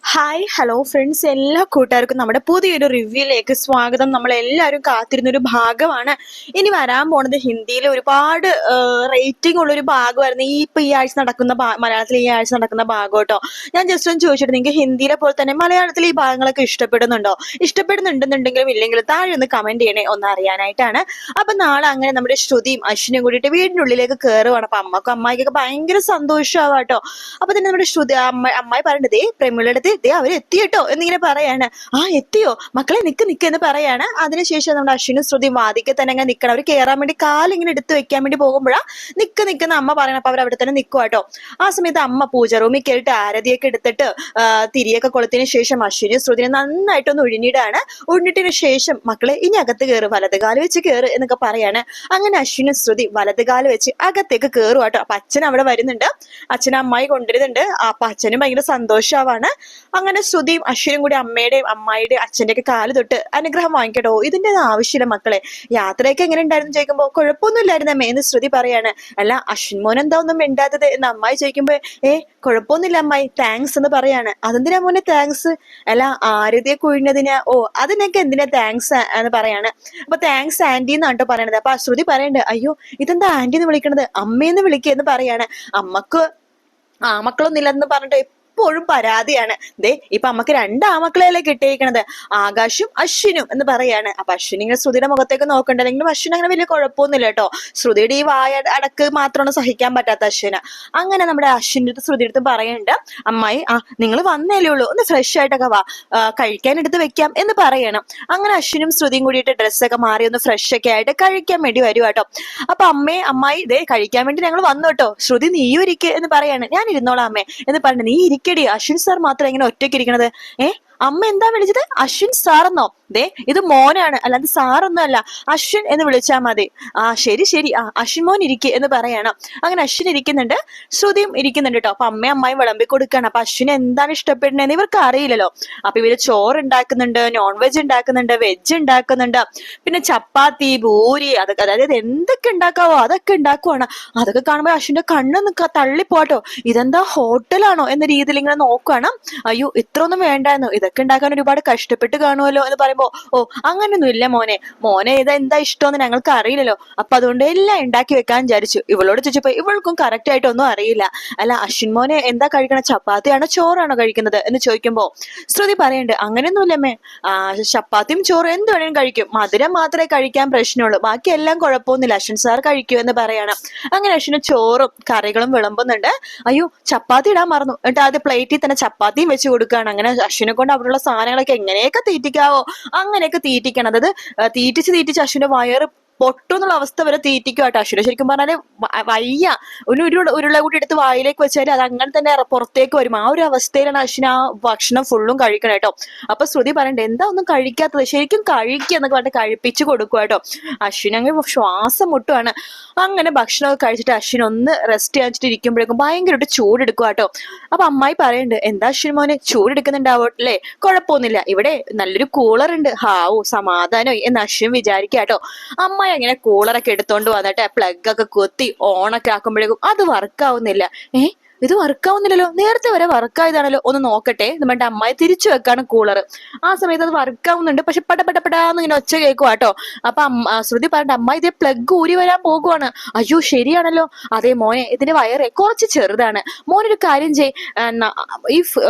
Hi hello friends, എല്ലാ കൂട്ടുകാർക്കും നമ്മുടെ പുതിയൊരു റിവ്യൂയിലേക്ക് സ്വാഗതം. നമ്മളെല്ലാവരും കാത്തിരുന്നൊരു ഭാഗമാണ് ഇനി വരാൻ പോണത്. ഹിന്ദിയിൽ ഒരുപാട് റേറ്റിംഗ് ഉള്ളൊരു ഭാഗമായിരുന്നു ഈ ആഴ്ച നടക്കുന്ന മലയാളത്തിൽ ഈ ആഴ്ച നടക്കുന്ന ഭാഗം കേട്ടോ. ഞാൻ ജസ്റ്റ് ഒന്ന് ചോദിച്ചിട്ട് നിങ്ങൾക്ക് ഹിന്ദിയിലെ പോലെ തന്നെ മലയാളത്തിൽ ഈ ഭാഗങ്ങളൊക്കെ ഇഷ്ടപ്പെടുന്നുണ്ടോ? ഇഷ്ടപ്പെടുന്നുണ്ടെന്നുണ്ടെങ്കിലും ഇല്ലെങ്കിലും താഴെ ഒന്ന് കമന്റ് ചെയ്യണേ, ഒന്ന് അറിയാനായിട്ടാണ്. അപ്പൊ നാളെ അങ്ങനെ നമ്മുടെ ശ്രുതിയും അശ്വിനും കൂടിയിട്ട് വീടിനുള്ളിലേക്ക് കയറുവാണ്. അപ്പൊ അമ്മക്കും അമ്മായിക്കൊക്കെ ഭയങ്കര സന്തോഷമാവാ കേട്ടോ. അപ്പൊ തന്നെ നമ്മുടെ ശ്രുതി അമ്മായി പറഞ്ഞത് പ്രമിളയുടെ അവര് എത്തിയിട്ടോ എന്നിങ്ങനെ പറയാണ്. ആ എത്തിയോ മക്കളെ, നിക്ക് നിക്ക് എന്ന് പറയാണ്. അതിനുശേഷം നമ്മുടെ അശ്വിനും ശ്രുതിയും വാദിക്കെ തന്നെ അങ്ങനെ നിക്കണം. അവർ കയറാൻ വേണ്ടി കാലിങ്ങനെ എടുത്ത് വെക്കാൻ വേണ്ടി പോകുമ്പോഴാ നിക്ക് നിക്കുന്ന അമ്മ പറയണം. അപ്പൊ അവർ അവിടെ തന്നെ നിൽക്കുക കേട്ടോ. ആ സമയത്ത് അമ്മ പൂജ റൂമിൽ കയറിയിട്ട് ആരതിയൊക്കെ എടുത്തിട്ട് തിരിയൊക്കെ കൊളുത്തിന് ശേഷം അശ്വിനും ശ്രുതിനെ നന്നായിട്ടൊന്ന് ഒഴിഞ്ഞിടാണ്. ഒഴിഞ്ഞിട്ടിന് ശേഷം മക്കളെ ഇനി അകത്ത് കയറ്, വലതുകാല് വെച്ച് കയറ് എന്നൊക്കെ പറയാണ്. അങ്ങനെ അശ്വിനും ശ്രുതി വലതുകാല് വെച്ച് അകത്തേക്ക് കയറുക കേട്ടോ. അപ്പൊ അച്ഛൻ അവിടെ വരുന്നുണ്ട്, അച്ഛനും അമ്മായി കൊണ്ടുവരുന്നുണ്ട്. അപ്പൊ അച്ഛനും ഭയങ്കര സന്തോഷമാവാണ്. അങ്ങനെ ശ്രുതിയും അശ്വിനും കൂടി അമ്മയുടെയും അമ്മായിയുടെയും അച്ഛൻ്റെ ഒക്കെ കാല് തൊട്ട് അനുഗ്രഹം വാങ്ങിക്കട്ടോ. ഇതിന്റെ ആവശ്യമില്ല മക്കളെ, യാത്രയൊക്കെ എങ്ങനെ ഉണ്ടായിരുന്നു ചോദിക്കുമ്പോ കുഴപ്പമൊന്നുമില്ലായിരുന്നമ്മേ എന്ന് ശ്രുതി പറയാണ്. അല്ല അശ്വിൻ മോൻ എന്താ ഒന്നും മിണ്ടാത്തത് എന്ന് അമ്മായി ചോദിക്കുമ്പോ കുഴപ്പമൊന്നുമില്ല അമ്മായി, താങ്ക്സ് എന്ന് പറയാണ്. അതെന്തിനാ മോനെ താങ്ക്സ്? അല്ല ആരതിയെ കുഴിഞ്ഞതിന് അതിനൊക്കെ എന്തിനാ താങ്ക്സ് എന്ന് പറയാണ്. അപ്പൊ താങ്ക്സ് ആന്റി എന്നാണ് കേട്ടോ പറയണത്. അപ്പൊ ശ്രുതി പറയണ്ട്, അയ്യോ ഇതെന്താ ആന്റി എന്ന് വിളിക്കണത്, അമ്മയെന്ന് വിളിക്കുക എന്ന് പറയാണ്. അമ്മക്ക് ആമക്കളൊന്നുമില്ലെന്ന് പറഞ്ഞിട്ട് എപ്പോഴും പരാതിയാണ്. ഇപ്പൊ അമ്മക്ക് രണ്ട് ആമക്കളെയല്ലേ കിട്ടിയിരിക്കണത്, ആകാശും അശ്വിനും എന്ന് പറയാണ്. അപ്പൊ അശ്വിൻ ഇങ്ങനെ ശ്രുതിയുടെ മുഖത്തേക്ക് നോക്കണ്ടെങ്കിലും അശ്വിൻ അങ്ങനെ വലിയ കുഴപ്പമൊന്നുമില്ല കേട്ടോ. ശ്രുതിയുടെ ഈ വായ അടക്ക് മാത്രമാണ് സഹിക്കാൻ പറ്റാത്ത അശ്വിന്. അങ്ങനെ നമ്മുടെ അശ്വിൻ്റെ അടുത്ത് ശ്രുതി അടുത്ത് പറയുന്നുണ്ട്, അമ്മായി നിങ്ങൾ വന്നേലേ ഉള്ളൂ, ഒന്ന് ഫ്രഷ് ആയിട്ടൊക്കെ വാ, കഴിക്കാൻ എടുത്ത് വെക്കാം എന്ന് പറയണം. അങ്ങനെ അശ്വിനും ശ്രുതിയും കൂടിയിട്ട് ഡ്രസ്സൊക്കെ മാറി ഒന്ന് ഫ്രഷ് ഒക്കെ ആയിട്ട് കഴിക്കാൻ വേണ്ടി വരും കേട്ടോ. അപ്പൊ അമ്മായി കഴിക്കാൻ വേണ്ടി ഞങ്ങൾ വന്നു കേട്ടോ. ശ്രുതി നീയും ഇരിക്കുക എന്ന് പറയാണ്. ഞാൻ ഇരുന്നോളാം അമ്മേ എന്ന് പറഞ്ഞു. നീ ഇരിക്കടി, അശ്വിൻ സാർ മാത്രം എങ്ങനെ ഒറ്റയ്ക്ക് ഇരിക്കണത്? അമ്മ എന്താ വിളിച്ചത്, അശ്വിൻ സാറെന്നോ? ഇത് മോനാണ്, അല്ലാതെ സാറൊന്നും അല്ല, അശ്വിൻ എന്ന് വിളിച്ചാൽ മതി. ശരി ശരി, അശ്വിൻ മോൻ ഇരിക്കുക എന്ന് പറയണം. അങ്ങനെ അശ്വിൻ ഇരിക്കുന്നുണ്ട്, ശ്രുതിയും ഇരിക്കുന്നുണ്ട് കേട്ടോ. അപ്പൊ അമ്മയും അമ്മായി വിളമ്പി കൊടുക്കുകയാണ്. അപ്പൊ അശ്വിന് എന്താണ് ഇഷ്ടപ്പെടുന്നതെന്ന് ഇവർക്ക് അറിയില്ലല്ലോ. അപ്പൊ ഇവര് ചോറ് ഉണ്ടാക്കുന്നുണ്ട്, നോൺ വെജ് ഉണ്ടാക്കുന്നുണ്ട്, വെജ് ഉണ്ടാക്കുന്നുണ്ട്, പിന്നെ ചപ്പാത്തി പൂരി, അതൊക്കെ അതായത് എന്തൊക്കെ ഉണ്ടാക്കാവോ അതൊക്കെ ഉണ്ടാക്കുവാണ്. അതൊക്കെ കാണുമ്പോൾ അശ്വിന്റെ കണ്ണ് തള്ളിപ്പോട്ടോ. ഇതെന്താ ഹോട്ടലാണോ എന്ന രീതിയിൽ ഇങ്ങനെ നോക്കുകയാണ്. അയ്യോ ഇത്രയൊന്നും വേണ്ടായിരുന്നു, ഇതൊക്കെ ഉണ്ടാക്കാൻ ഒരുപാട് കഷ്ടപ്പെട്ട് കാണുമല്ലോ എന്ന് പറയുമ്പോ അങ്ങനൊന്നും ഇല്ല മോനെ എന്താ ഇഷ്ടമെന്ന് ഞങ്ങൾക്ക് അറിയില്ലല്ലോ, അപ്പൊ അതുകൊണ്ട് എല്ലാം ഉണ്ടാക്കി വെക്കാൻ വിചാരിച്ചു. ഇവളോട് ചോദിച്ചപ്പോ ഇവൾക്കും കറക്റ്റ് ആയിട്ടൊന്നും അറിയില്ല. അല്ല അശ്വിൻ മോനെ എന്താ കഴിക്കണ, ചപ്പാത്തിയാണോ ചോറാണോ കഴിക്കുന്നത് എന്ന് ചോദിക്കുമ്പോ ശ്രുതി പറയണ്ട്, അങ്ങനെയൊന്നുമില്ലമ്മേ, ചപ്പാത്തിയും ചോറും എന്ത് വേണേലും കഴിക്കും, മധുരം മാത്രമേ കഴിക്കാൻ പ്രശ്നമുള്ളൂ, ബാക്കി എല്ലാം കുഴപ്പമൊന്നുമില്ല, അശ്വിൻ സാർ കഴിക്കൂ എന്ന് പറയണം. അങ്ങനെ അശ്വിന് ചോറും കറികളും വിളമ്പുന്നുണ്ട്. അയ്യോ ചപ്പാത്തി ഇടാൻ മറന്നു എന്നിട്ട് ആദ്യം പ്ലേറ്റിൽ തന്നെ ചപ്പാത്തിയും വെച്ച് കൊടുക്കുകയാണ്. അങ്ങനെ അശ്വിനെ കൊണ്ട് അവിടെയുള്ള സാധനങ്ങളൊക്കെ എങ്ങനെയൊക്കെ തീറ്റിക്കാവോ അങ്ങനെയൊക്കെ തീറ്റിക്കണം. അതായത് തീറ്റിച്ച് അശ്വിന്റെ വയറ് പൊട്ടുന്നുള്ള അവസ്ഥ വരെ തീറ്റിക്കും കേട്ടോ. അശ്വിനെ ശരിക്കും പറഞ്ഞാല് വയ്യ, ഉരുള കൂടി എടുത്ത് വായിലേക്ക് വെച്ചാൽ അത് അങ്ങനെ തന്നെ പുറത്തേക്ക് വരും. ആ ഒരു അവസ്ഥയിലാണ് അശ്വിൻ ആ ഭക്ഷണം ഫുള്ളും കഴിക്കണം കേട്ടോ. അപ്പൊ ശ്രുതി പറയണ്ടേ, എന്താ ഒന്നും കഴിക്കാത്തത്, ശരിക്കും കഴിക്കുക എന്നൊക്കെ പറഞ്ഞിട്ട് കഴിപ്പിച്ചു കൊടുക്കുക കേട്ടോ. അശ്വിൻ അങ്ങനെ ശ്വാസം മുട്ടുവാണ്. അങ്ങനെ ഭക്ഷണമൊക്കെ കഴിച്ചിട്ട് അശ്വിൻ ഒന്ന് റെസ്റ്റ് കഴിച്ചിട്ട് ഇരിക്കുമ്പോഴേക്കും ഭയങ്കരമായിട്ട് ചൂടെടുക്കുക കേട്ടോ. അപ്പൊ അമ്മായി പറയുന്നുണ്ട്, എന്താ അശ്വിൻ മോനെ ചൂടെടുക്കുന്നുണ്ടാവട്ടെ, കുഴപ്പമൊന്നുമില്ല, ഇവിടെ നല്ലൊരു കൂളർ ഉണ്ട്, സമാധാനമായി എന്ന് അശ്വിൻ വിചാരിക്കുക കേട്ടോ. അമ്മായി അങ്ങനെ കൂളറൊക്കെ എടുത്തോണ്ട് വന്നിട്ട് പ്ലഗ് ഒക്കെ കുത്തി ഓണൊക്കെ ആക്കുമ്പോഴേക്കും അത് വർക്കാവുന്നില്ല. ഇത് വർക്കാവുന്നില്ലല്ലോ, നേരത്തെ വരെ വർക്കായതാണല്ലോ, ഒന്ന് നോക്കട്ടെ എന്ന് പറഞ്ഞിട്ട് അമ്മായി തിരിച്ചു വെക്കാണ് കൂളർ. ആ സമയത്ത് അത് വർക്കാവുന്നുണ്ട്, പക്ഷെ പടപെടാന്ന് ഇങ്ങനെ ഒച്ച കേൾക്കുക കേട്ടോ. അപ്പൊ ശ്രുതി പറഞ്ഞിട്ട്, അമ്മായി ഇതേ പ്ലഗ് ഊരി വരാൻ പോകുവാണ്. അയ്യോ ശരിയാണല്ലോ, അതേ മോനെ ഇതിന്റെ വയറെ കുറച്ച് ചെറുതാണ്, മോനൊരു കാര്യം ഈ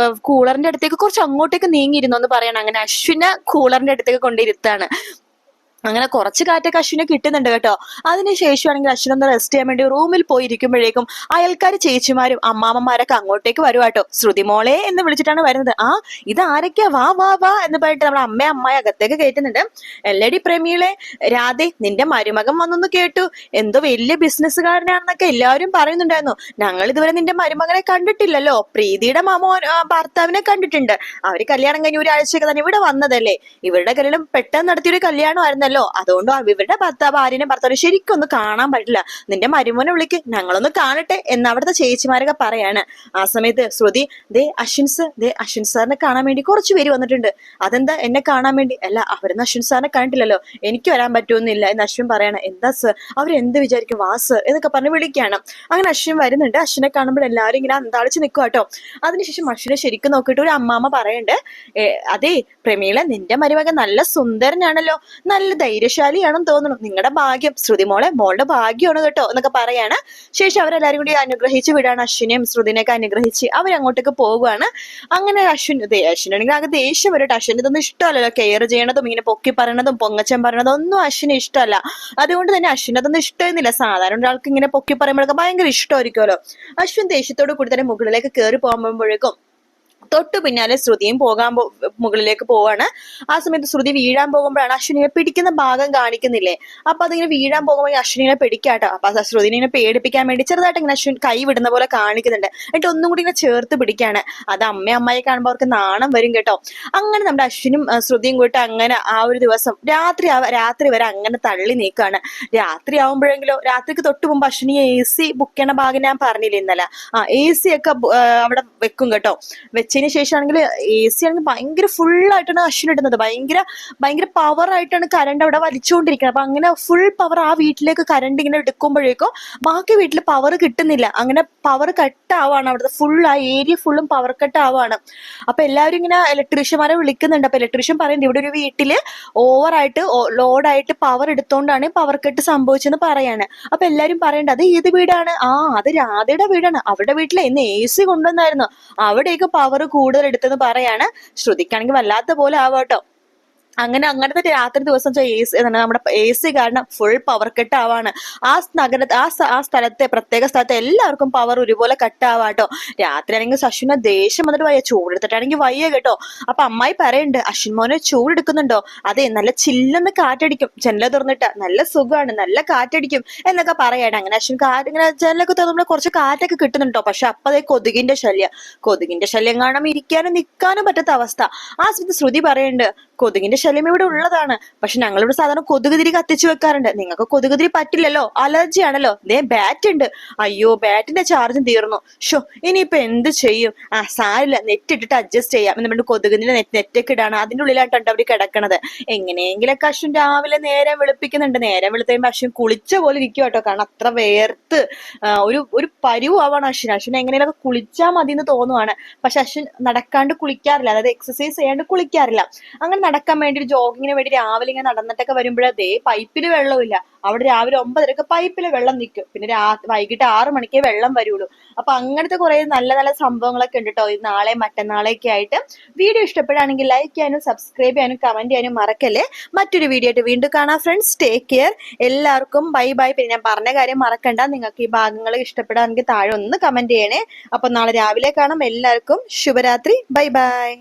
കൂളറിന്റെ അടുത്തേക്ക് കുറച്ച് അങ്ങോട്ടേക്ക് നീങ്ങിയിരുന്നു എന്ന് പറയണം. അങ്ങനെ അശ്വിനെ കൂളറിന്റെ അടുത്തേക്ക് കൊണ്ടിരുത്താണ്. അങ്ങനെ കുറച്ച് കാറ്റൊക്കെ അശ്വിനെ കിട്ടുന്നുണ്ട് കേട്ടോ. അതിനുശേഷമാണെങ്കിൽ അശ്വിൻ ഒന്ന് റെസ്റ്റ് ചെയ്യാൻ വേണ്ടി റൂമിൽ പോയിരിക്കുമ്പോഴേക്കും അയൽക്കാർ ചേച്ചിമാരും അമ്മാമ്മമാരൊക്കെ അങ്ങോട്ടേക്ക് വരുവാ കേട്ടോ. ശ്രുതി മോളെ എന്ന് വിളിച്ചിട്ടാണ് വരുന്നത്. ഇത് ആരൊക്കെയാ, വാ വാ വാ എന്ന് പറഞ്ഞിട്ട് നമ്മുടെ അമ്മായി അകത്തേക്ക് കയറ്റുന്നുണ്ട്. എല്ലടി പ്രമീളെ, രാധേ നിന്റെ മരുമകൻ വന്നൊന്ന് കേട്ടു, എന്തോ വലിയ ബിസിനസ്സുകാരനാണെന്നൊക്കെ എല്ലാവരും പറയുന്നുണ്ടായിരുന്നു. ഞങ്ങൾ ഇതുവരെ നിന്റെ മരുമകനെ കണ്ടിട്ടില്ലല്ലോ, പ്രീതിയുടെ ഭർത്താവിനെ കണ്ടിട്ടുണ്ട്. അവര് കല്യാണം കഴിഞ്ഞ ഒരാഴ്ചയൊക്കെ തന്നെ ഇവിടെ വന്നതല്ലേ, ഇവരുടെ കല്യാണം പെട്ടെന്ന് നടത്തിയൊരു കല്യാണമായിരുന്നല്ലോ ആണല്ലോ, അതുകൊണ്ട് ഇവരുടെ ഭാര്യനെ ഭർത്താവിനെ ശരിക്കും ഒന്ന് കാണാൻ പറ്റില്ല. നിന്റെ മരുമോനെ വിളിക്ക്, ഞങ്ങളൊന്ന് കാണട്ടെ എന്ന് അവിടുത്തെ ചേച്ചിമാരൊക്കെ പറയാണ്. ആ സമയത്ത് ശ്രുതി, അശ്വിൻ സാറിനെ കാണാൻ വേണ്ടി കുറച്ച് പേര് വന്നിട്ടുണ്ട്. അതെന്താ എന്നെ കാണാൻ വേണ്ടി? അല്ല, അവരൊന്നും അശ്വിൻ സാറിനെ കണ്ടിട്ടില്ലല്ലോ, എനിക്ക് വരാൻ പറ്റുമെന്നില്ല എന്ന് അശ്വിൻ പറയണം. എന്താ സർ, അവരെന്ത് വിചാരിക്കും, വാ സർ എന്നൊക്കെ പറഞ്ഞ് വിളിക്കുകയാണ്. അങ്ങനെ അശ്വിൻ വരുന്നുണ്ട്. അശ്വിനെ കാണുമ്പോൾ എല്ലാവരും ഇങ്ങനെ അന്താളിച്ച് നിൽക്കും കേട്ടോ. അതിനുശേഷം അശ്വിനെ ശരിക്കും നോക്കിയിട്ട് ഒരു അമ്മാമ്മ പറയുന്നുണ്ട്, അതെ പ്രമീള, നിന്റെ മരുമകൻ നല്ല സുന്ദരനാണല്ലോ, നല്ല ധൈര്യശാലിയാണെന്ന് തോന്നുന്നു, നിങ്ങളുടെ ഭാഗ്യം, ശ്രുതി മോളുടെ ഭാഗ്യമാണ് കേട്ടോ എന്നൊക്കെ പറയാണ്. ശേഷം അവരെല്ലാരും കൂടി അനുഗ്രഹിച്ച് വിടാണ്. അശ്വിനെയും ശ്രുതിനെയൊക്കെ അനുഗ്രഹിച്ച് അവരങ്ങോട്ടേക്ക് പോവുകയാണ്. അങ്ങനെ അശ്വിനാണെങ്കിൽ ആകെ ദേഷ്യം വരും. അശ്വിന് ഇതൊന്നും ഇഷ്ടമല്ലല്ലോ, കെയർ ചെയ്യണതും ഇങ്ങനെ പൊക്കി പറയണതും പൊങ്ങച്ചം പറയണതും ഒന്നും അശ്വിന് ഇഷ്ടമല്ല. അതുകൊണ്ട് തന്നെ അശ്വിന് അതൊന്നും ഇഷ്ടമായിരുന്നില്ല. സാധാരണ ഒരാൾക്ക് ഇങ്ങനെ പൊക്കി പറയുമ്പോഴൊക്കെ ഭയങ്കര ഇഷ്ടമായിരിക്കുമല്ലോ. അശ്വിൻ ദേഷ്യത്തോട് കൂടി തന്നെ മുകളിലേക്ക് കയറി പോകുമ്പോഴേക്കും തൊട്ടു പിന്നാലെ ശ്രുതിയും മുകളിലേക്ക് പോവാണ്. ആ സമയത്ത് ശ്രുതി വീഴാൻ പോകുമ്പോഴാണ് അശ്വിനിയെ പിടിക്കുന്ന ഭാഗം കാണിക്കുന്നില്ലേ, അപ്പൊ അതിങ്ങനെ വീഴാൻ പോകുമ്പോൾ അശ്വിനിയെ പിടിക്കാട്ടോ. അപ്പൊ ശ്രുതിനെ ഇങ്ങനെ പേടിപ്പിക്കാൻ വേണ്ടി ചെറുതായിട്ട് ഇങ്ങനെ അശ്വിൻ കൈ വിടുന്ന പോലെ കാണിക്കുന്നുണ്ട്. എന്നിട്ട് ഒന്നും കൂടി ഇങ്ങനെ ചേർത്ത് പിടിക്കാണ്. അത് അമ്മയെ കാണുമ്പോൾ അവർക്ക് നാണം വരും കേട്ടോ. അങ്ങനെ നമ്മുടെ അശ്വിനും ശ്രുതിയും കൂട്ടി അങ്ങനെ ആ ഒരു ദിവസം രാത്രി വരെ അങ്ങനെ തള്ളി നീക്കാണ്. രാത്രി ആവുമ്പോഴെങ്കിലോ, രാത്രിക്ക് തൊട്ട് മുമ്പ് അശ്വിനി AC ബുക്ക് ചെയ്യണ ഭാഗം ഞാൻ പറഞ്ഞില്ല ഇന്നലെ, AC ഒക്കെ അവിടെ വെക്കും കേട്ടോ. വെച്ചതിന് ശേഷമാണെങ്കിൽ AC ആണെങ്കിൽ ഭയങ്കര ഫുള്ളായിട്ടാണ് അശ്വിൻ ഇടുന്നത്. ഭയങ്കര പവർ ആയിട്ടാണ് കറണ്ട് അവിടെ വലിച്ചുകൊണ്ടിരിക്കുന്നത്. അപ്പൊ അങ്ങനെ ഫുൾ പവർ ആ വീട്ടിലേക്ക് കറണ്ട് ഇങ്ങനെ എടുക്കുമ്പോഴേക്കും ബാക്കി വീട്ടിൽ പവർ കിട്ടുന്നില്ല. അങ്ങനെ പവർ കട്ട് ആവാണ്. അവിടുത്തെ ഫുൾ ആ ഏരിയ ഫുള്ളും പവർ കട്ട് ആവാണ്. അപ്പൊ എല്ലാവരും ഇങ്ങനെ ഇലക്ട്രീഷ്യന്മാരെ വിളിക്കുന്നുണ്ട്. അപ്പൊ ഇലക്ട്രീഷ്യൻ പറയുന്നുണ്ട്, ഇവിടെ ഒരു വീട്ടില് ഓവറായിട്ട് ലോഡായിട്ട് പവർ എടുത്തോണ്ടാണ് പവർ കട്ട് സംഭവിച്ചെന്ന് പറയാണ്. അപ്പൊ എല്ലാരും പറയണ്ട, അത് ഏത് വീടാണ്? അത് രാധയുടെ വീടാണ്, അവരുടെ വീട്ടിൽ ഇന്ന് AC കൊണ്ടുവന്നായിരുന്നു, അവിടേക്ക് പവർ കൂടുതൽ എടുത്തെന്ന് പറയാണ്. ശ്രുതിക്കാണെങ്കിൽ വല്ലാത്ത പോലെ ആവാട്ടോ. അങ്ങനത്തെ രാത്രി ദിവസം നമ്മുടെ AC കാരണം ഫുൾ പവർ കട്ട് ആവാണ്. ആ സ്ഥലത്തെ പ്രത്യേക സ്ഥലത്തെ എല്ലാവർക്കും പവർ ഒരുപോലെ കട്ട് ആവാട്ടോ. രാത്രി ആണെങ്കിൽ അശ്വിനെ ദേഷ്യം വന്നിട്ട് വയ്യ, ചൂടെടുത്തിട്ടാണെങ്കിൽ വയ്യ കേട്ടോ. അപ്പൊ അമ്മായി പറയുന്നുണ്ട്, അശ്വിൻ മോനെ ചൂടെടുക്കുന്നുണ്ടോ? അതെ, നല്ല ചില്ലെന്ന് കാറ്റടിക്കും, ജനല തുറന്നിട്ട് നല്ല സുഖമാണ്, നല്ല കാറ്റടിക്കും എന്നൊക്കെ പറയാണ്. അങ്ങനെ അശ്വിൻ ഇങ്ങനെ ജനലൊക്കെ തുറന്നുമ്പോൾ കുറച്ച് കാറ്റൊക്കെ കിട്ടുന്നുണ്ടോ. പക്ഷെ അപ്പൊ അതേ കൊതുകിന്റെ ശല്യം കാണാൻ ഇരിക്കാനും നിൽക്കാനും പറ്റാത്ത അവസ്ഥ. ആ സമയത്ത് ശ്രുതി പറയുന്നുണ്ട്, കൊതുകിന്റെ ശല്യം ഇവിടെ ഉള്ളതാണ്, പക്ഷെ ഞങ്ങളിവിടെ സാധാരണ കൊതുകുതിരി കത്തിച്ചു വെക്കാറുണ്ട്, നിങ്ങൾക്ക് കൊതുകുതിരി പറ്റില്ലല്ലോ, അലർജി ആണല്ലോ. ബാറ്റ് ഉണ്ട്, അയ്യോ ബാറ്റിന്റെ ചാർജും തീർന്നു, ഷോ ഇനിയിപ്പൊ എന്ത് ചെയ്യും? സാരില്ല, നെറ്റ് ഇട്ടിട്ട് അഡ്ജസ്റ്റ് ചെയ്യാം എന്ന് പറഞ്ഞിട്ട് കൊതുകിന്റെ നെറ്റൊക്കെ ഇടാണ്. അതിന്റെ ഉള്ളിലായിട്ടാണ് അവര് കിടക്കണത്. എങ്ങനെയെങ്കിലൊക്കെ അശ്വിൻ രാവിലെ നേരം വെളുപ്പിക്കുന്നുണ്ട്. നേരം വെളുത്തുമ്പോ അശ്വിൻ കുളിച്ച പോലെ ഇരിക്കും കേട്ടോ. കാരണം അത്ര വേർത്ത് ഒരു പരുവാണ് അശ്വിൻ എങ്ങനെയൊക്കെ കുളിച്ചാൽ മതി എന്ന് തോന്നുവാണ്. പക്ഷെ അശ്വിൻ നടക്കാണ്ട് കുളിക്കാറില്ല, അതായത് എക്സസൈസ് ചെയ്യാണ്ട് കുളിക്കാറില്ല. അങ്ങനെ നടക്കാൻ വേണ്ടി ഒരു ജോഗിങ്ങിന് വേണ്ടി രാവിലെ ഇങ്ങനെ നടന്നിട്ടൊക്കെ വരുമ്പോഴേ പൈപ്പില് വെള്ളമില്ല. അവിടെ രാവിലെ 9:30 പൈപ്പില് വെള്ളം നിൽക്കും. പിന്നെ വൈകിട്ട് 6 മണിക്കേ വെള്ളം വരുള്ളൂ. അപ്പൊ അങ്ങനത്തെ കുറെ നല്ല നല്ല സംഭവങ്ങളൊക്കെ ഉണ്ട് കേട്ടോ. നാളെ മറ്റന്നാളെയൊക്കെ ആയിട്ട്. വീഡിയോ ഇഷ്ടപ്പെടുകയാണെങ്കിൽ ലൈക്ക് ചെയ്യാനും സബ്സ്ക്രൈബ് ചെയ്യാനും കമന്റ് ചെയ്യാനും മറക്കല്ലേ. മറ്റൊരു വീഡിയോ ആയിട്ട് വീണ്ടും കാണാം ഫ്രണ്ട്സ്. Take care. എല്ലാവർക്കും ബൈ ബൈ. പിന്നെ ഞാൻ പറഞ്ഞ കാര്യം മറക്കണ്ട, നിങ്ങൾക്ക് ഈ ഭാഗങ്ങൾ ഇഷ്ടപ്പെടുകയാണെങ്കിൽ താഴെ ഒന്ന് കമന്റ് ചെയ്യണേ. അപ്പൊ നാളെ രാവിലെ കാണാം. എല്ലാവർക്കും ശുഭരാത്രി. Bye bye.